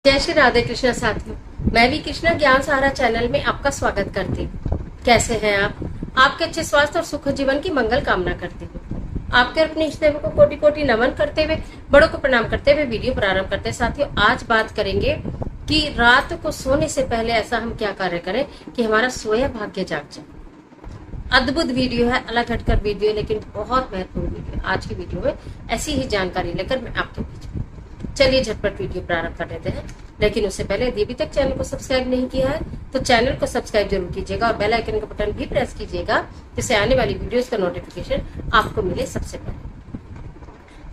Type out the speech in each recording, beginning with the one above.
जय श्री राधे कृष्णा साथियों। मैं भी कृष्णा ज्ञान सहारा चैनल में आपका स्वागत करती हूँ। कैसे हैं आप? आपके अच्छे स्वास्थ्य और सुख जीवन की मंगल कामना करती हूँ। आपके अपने इष्ट देवों को कोटि कोटि नमन करते हुए, बड़ों को प्रणाम करते हुए वीडियो प्रारंभ करते हैं। साथियों, आज बात करेंगे कि रात को सोने से पहले ऐसा हम क्या कार्य करें कि हमारा सोया भाग्य जाग जाए। अद्भुत वीडियो है, अलग हटकर वीडियो, लेकिन बहुत महत्वपूर्ण वीडियो। आज की वीडियो में ऐसी ही जानकारी लेकर मैं आपके बीच में, चलिए झटपट वीडियो प्रारंभ कर लेते हैं। लेकिन उससे पहले यदि अभी तक चैनल को सब्सक्राइब नहीं किया है तो चैनल को सब्सक्राइब जरूर कीजिएगा और बेल आइकन का बटन भी प्रेस कीजिएगा, जिससे आने वाली वीडियोस का नोटिफिकेशन आपको मिले सबसे पहले।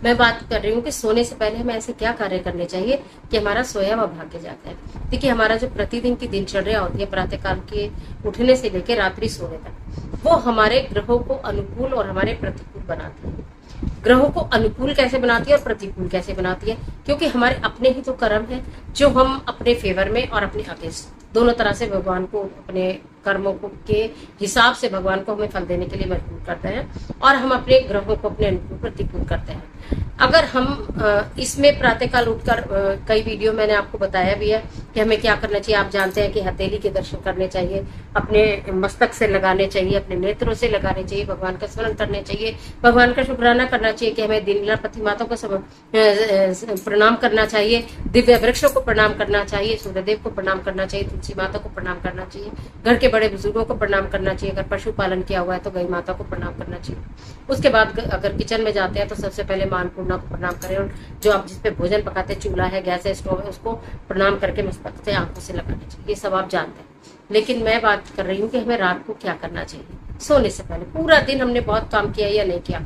मैं बात कर रही हूँ कि सोने से पहले हमें ऐसे क्या कार्य करने चाहिए कि हमारा सोया हुआ भाग्य जाता है। देखिए, हमारा जो प्रतिदिन की दिनचर्या होती है, प्रातः काल के उठने से लेकर रात्रि सोने तक, वो हमारे ग्रहों को अनुकूल और हमारे प्रतिकूल बनाती है। ग्रहों को अनुकूल कैसे बनाती है और प्रतिकूल कैसे बनाती है? क्योंकि हमारे अपने ही तो कर्म है जो हम अपने फेवर में और अपने अगेंस्ट दोनों तरह से भगवान को, अपने कर्मों को के हिसाब से भगवान को हमें फल देने के लिए मजबूर करते हैं, और हम अपने ग्रहों को अपने अनुकूल प्रतिकूल करते हैं। अगर हम इसमें प्रातःकाल उठकर, कई वीडियो मैंने आपको बताया भी है कि हमें क्या करना चाहिए। आप जानते हैं कि हथेली के दर्शन करने चाहिए, अपने मस्तक से लगाने चाहिए, अपने नेत्रों से लगाने चाहिए, भगवान का स्मरण करने चाहिए, भगवान का शुक्राना करना चाहिए कि हमें दिन पति माता को प्रणाम करना चाहिए, दिव्य वृक्षों को प्रणाम करना चाहिए, सूर्यदेव को प्रणाम करना चाहिए, तुलसी माता को प्रणाम करना चाहिए, घर के बड़े बुजुर्गों को प्रणाम करना चाहिए, अगर पशुपालन किया हुआ है तो गई माता को प्रणाम करना चाहिए। उसके बाद अगर किचन में जाते हैं तो सबसे पहले मां अन्नपूर्णा को प्रणाम करें, और जो आप जिसपे भोजन पकाते हैं, चूल्हा है, गैस है, स्टोव है, उसको प्रणाम करके मस्तक से आंखों से लगाना चाहिए। ये सब आप जानते हैं। लेकिन मैं बात कर रही हूँ कि हमें रात को क्या करना चाहिए सोने से पहले। पूरा दिन हमने बहुत काम किया या नहीं किया,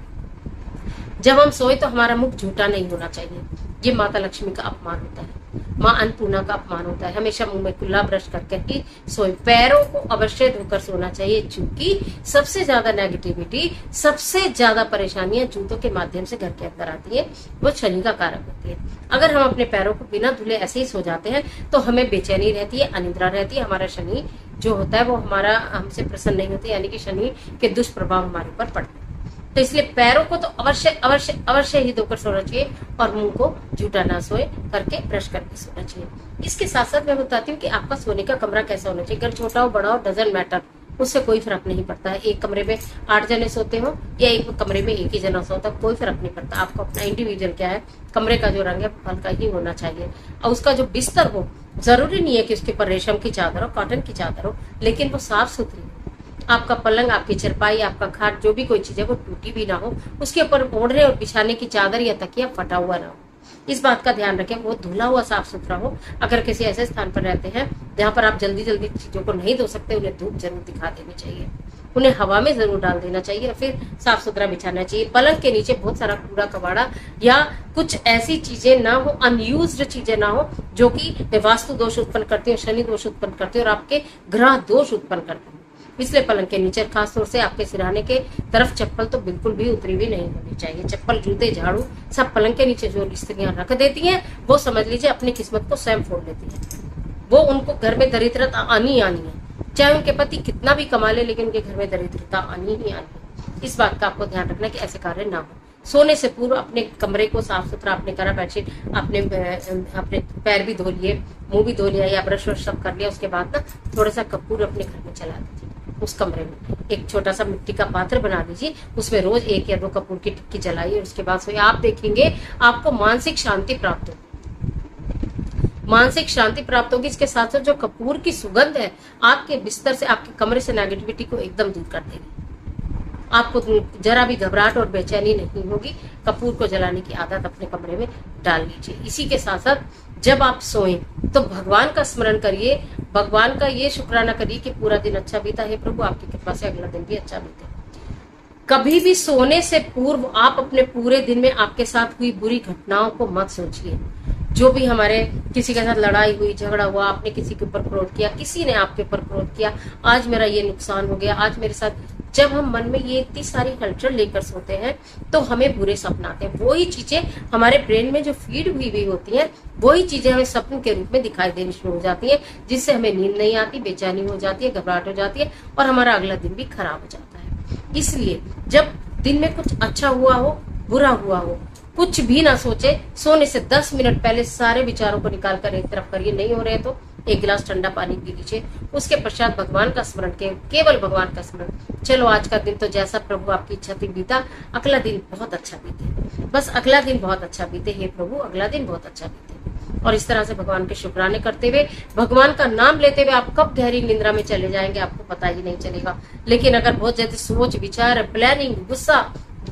जब हम सोए तो हमारा मुख झूठा नहीं होना चाहिए। ये माता लक्ष्मी का अपमान होता है, माँ अन्नपूर्णा का अपमान होता है। हमेशा मुंह में कुल्ला ब्रश करके ही सोए। पैरों को अवश्य धोकर सोना चाहिए, क्योंकि सबसे ज्यादा नेगेटिविटी, सबसे ज्यादा परेशानियां जूतों के माध्यम से घर के अंदर आती है, वो शनि का कारक होती है। अगर हम अपने पैरों को बिना धुले ऐसे ही सो जाते हैं तो हमें बेचैनी रहती है, अनिद्रा रहती है, हमारा शनि जो होता है वो हमारा हमसे प्रसन्न नहीं होता, यानी कि शनि के दुष्प्रभाव हमारे ऊपर पड़ते हैं। तो इसलिए पैरों को तो अवश्य अवश्य अवश्य ही धोकर सोना चाहिए, और मुंह को झूठा ना सोए करके ब्रश करके सोना चाहिए। इसके साथ साथ मैं बताती हूँ कि आपका सोने का कमरा कैसा होना चाहिए। घर छोटा हो बड़ा हो, डजंट मैटर, उससे कोई फर्क नहीं पड़ता है। एक कमरे में 8 जने सोते हो या एक कमरे में एक ही जना सोता, कोई फर्क नहीं पड़ता। आपको अपना इंडिविजुअल क्या है, कमरे का जो रंग है हल्का ही होना चाहिए, और उसका जो बिस्तर हो, जरूरी नहीं है कि उसके ऊपर रेशम की चादर हो, कॉटन की चादर हो, लेकिन वो साफ सुथरी हो। आपका पलंग, आपकी चरपाई, आपका खाट, जो भी कोई चीज है वो टूटी भी ना हो, उसके ऊपर ओढ़ने और बिछाने की चादर या तकिया फटा हुआ ना हो। इस बात का ध्यान रखें, वो धुला हुआ साफ सुथरा हो। अगर किसी ऐसे स्थान पर रहते हैं जहाँ पर आप जल्दी जल्दी चीजों को नहीं धो सकते, उन्हें धूप जरूर दिखा देनी चाहिए, उन्हें हवा में जरूर डाल देना चाहिए, और फिर साफ सुथरा बिछाना चाहिए। पलंग के नीचे बहुत सारा कूड़ा कबाड़ा या कुछ ऐसी चीजें ना हो, अनयूज्ड चीजें ना हो, जो कि वास्तु दोष उत्पन्न करती है, शनि दोष उत्पन्न करती है और आपके ग्रह दोष उत्पन्न करती है। इसलिए पलंग के नीचे, खासतौर से आपके सिरहाने के तरफ, चप्पल तो बिल्कुल भी उतरी हुई नहीं होनी चाहिए। चप्पल, जूते, झाड़ू सब पलंग के नीचे जो स्त्रियां रख देती हैं, वो समझ लीजिए अपनी किस्मत को स्वयं फोड़ लेती हैं। वो, उनको घर में दरिद्रता आनी आनी है, चाहे उनके पति कितना भी कमा ले, लेकिन उनके घर में दरिद्रता आनी ही आनी है। इस बात का आपको ध्यान रखना कि ऐसे कार्य ना हो। सोने से पूर्व अपने कमरे को साफ सुथरा आपने करा, बेडशीट अपने पैर भी धो लिए, मुंह भी धो लिया या ब्रश व्रश सब कर लिया। उसके बाद ना थोड़ा सा कपूर अपने घर में चला दीजिए। उस कमरे में एक छोटा सा मिट्टी का पात्र बना लीजिए, उसमें रोज 1 या 2 कपूर की टिक्की जलाइए। उसके बाद सोइए। आप देखेंगे आपको मानसिक शांति प्राप्त होगी, मानसिक शांति प्राप्त होगी। इसके साथ साथ जो कपूर की सुगंध है, आपके बिस्तर से, आपके कमरे से नेगेटिविटी को एकदम दूर कर देगी। आपको जरा भी घबराहट और बेचैनी नहीं होगी। कपूर को जलाने की आदत अपने कमरे में डाल लीजिए। इसी के साथ साथ जब आप सोएं तो भगवान का स्मरण करिए, भगवान का ये शुक्राना करिए कि पूरा दिन अच्छा बीता है प्रभु, आपकी कृपा से अगला दिन भी अच्छा बीते। कभी भी सोने से पूर्व आप अपने पूरे दिन में आपके साथ हुई बुरी घटनाओं को मत सोचिए। जो भी हमारे किसी के साथ लड़ाई हुई, झगड़ा हुआ, आपने किसी के ऊपर क्रोध किया, किसी ने आपके ऊपर क्रोध किया, आज मेरा ये नुकसान हो गया, आज मेरे साथ, जब हम मन में ये इतनी सारी हलचल लेकर सोते हैं तो हमें बुरे सपने आते हैं। वही चीजें हमारे ब्रेन में जो फीड हुई होती हैं, वही चीजें हमें सपन के रूप में दिखाई देनी शुरू हो जाती है, जिससे हमें नींद नहीं आती, बेचैनी हो जाती है, घबराहट हो जाती है, और हमारा अगला दिन भी खराब हो जाता है। इसलिए जब दिन में कुछ अच्छा हुआ हो, बुरा हुआ हो, कुछ भी ना सोचे, सोने से 10 मिनट पहले सारे विचारों को निकाल कर एक तरफ करिए। नहीं हो रहे तो एक गिलास ठंडा पानी पी लीजिए। उसके पश्चात भगवान का स्मरण, केवल भगवान का स्मरण। चलो आज का दिन तो जैसा प्रभु आपकी इच्छा थी बीता, अगला दिन बहुत अच्छा बीते, बस अगला दिन बहुत अच्छा बीते। हे प्रभु अगला दिन बहुत अच्छा बीते। और इस तरह से भगवान के शुक्राने करते हुए, भगवान का नाम लेते हुए आप कब गहरी निद्रा में चले जाएंगे आपको पता ही नहीं चलेगा। लेकिन अगर बहुत ज्यादा सोच विचार, प्लानिंग, गुस्सा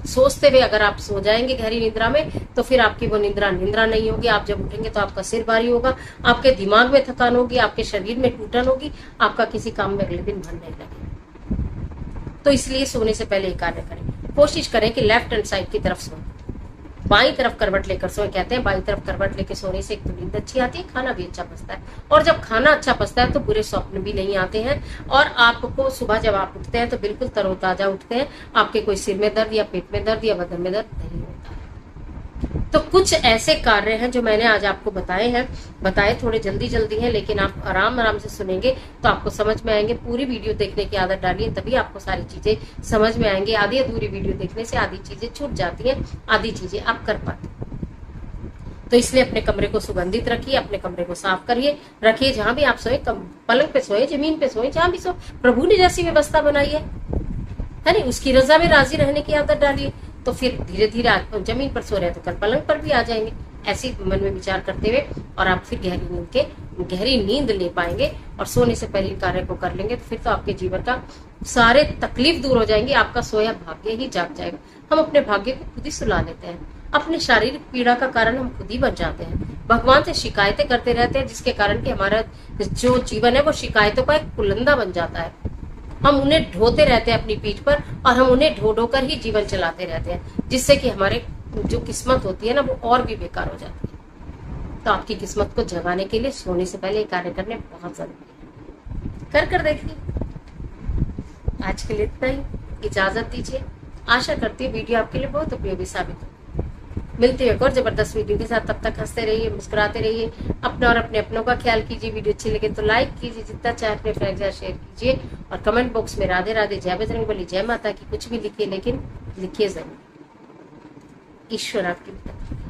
सोचते हुए अगर आप सो जाएंगे गहरी निद्रा में, तो फिर आपकी वो निद्रा नहीं होगी। आप जब उठेंगे तो आपका सिर भारी होगा, आपके दिमाग में थकान होगी, आपके शरीर में टूटन होगी, आपका किसी काम में अगले दिन मन नहीं लगेगा। तो इसलिए सोने से पहले कार्य करें, कोशिश करें कि लेफ्ट हैंड साइड की तरफ सोएं, बाई तरफ करवट लेकर सोए। कहते हैं बाई तरफ करवट लेकर सोने से एक तो नींद अच्छी आती है, खाना भी अच्छा पचता है, और जब खाना अच्छा पचता है तो बुरे स्वप्न भी नहीं आते हैं, और आपको सुबह जब आप उठते हैं तो बिल्कुल तरोताजा उठते हैं। आपके कोई सिर में दर्द या पेट में दर्द या बदन में दर्द नहीं होता है। तो कुछ ऐसे कार्य हैं जो मैंने आज आपको बताए थोड़े जल्दी हैं, लेकिन आप आराम से सुनेंगे तो आपको समझ में आएंगे। पूरी वीडियो देखने की आदत डालिए, तभी आपको सारी चीजें समझ में आएंगी। आधी अधूरी वीडियो देखने से आधी चीजें छूट जाती हैं, आधी चीजें आप कर पाते हैं। तो इसलिए अपने कमरे को सुगंधित रखिए, अपने कमरे को साफ करिए, रखिए। जहां भी आप सोए, पलंग पे सोए, जमीन पे सोए, जहां भी सो, प्रभु ने जैसी व्यवस्था बनाई है नहीं, उसकी रजा में राजी रहने की आदत डालिए। तो फिर धीरे धीरे जमीन पर सो रहे तो कल पलंग पर भी आ जाएंगे। ऐसे मन में विचार करते हुए और आप फिर गहरी नींद ले पाएंगे, और सोने से पहले कार्य को कर लेंगे तो फिर तो आपके जीवन का सारे तकलीफ दूर हो जाएंगी। आपका सोया भाग्य ही जाग जाएगा। हम अपने भाग्य को खुद ही सुला लेते हैं, अपने शारीरिक पीड़ा का कारण हम खुद ही बन जाते हैं। भगवान से शिकायतें करते रहते हैं, जिसके कारण कि हमारा जो जीवन है वो शिकायतों का एक कुलंदा बन जाता है। हम उन्हें ढोते रहते हैं अपनी पीठ पर, और हम उन्हें ढो कर ही जीवन चलाते रहते हैं, जिससे कि हमारे जो किस्मत होती है ना वो और भी बेकार हो जाती है। तो आपकी किस्मत को जगाने के लिए सोने से पहले कार्य करने बहुत जरूरी है। कर देखिए। आज के लिए इतना ही, इजाजत दीजिए। आशा करती हूँ वीडियो आपके लिए बहुत उपयोगी साबित हो। मिलते हैं एक और जबरदस्त वीडियो के साथ। तब तक हंसते रहिए, मुस्कुराते रहिए, अपना और अपने अपनों का ख्याल कीजिए। वीडियो अच्छी लगे तो लाइक कीजिए, जितना चाहे अपने फ्रेंड्स से शेयर कीजिए, और कमेंट बॉक्स में राधे राधे, जय बजरंगबली, जय माता की कुछ भी लिखिए, लेकिन लिखिए जरूर। ईश्वर आपकी मदद।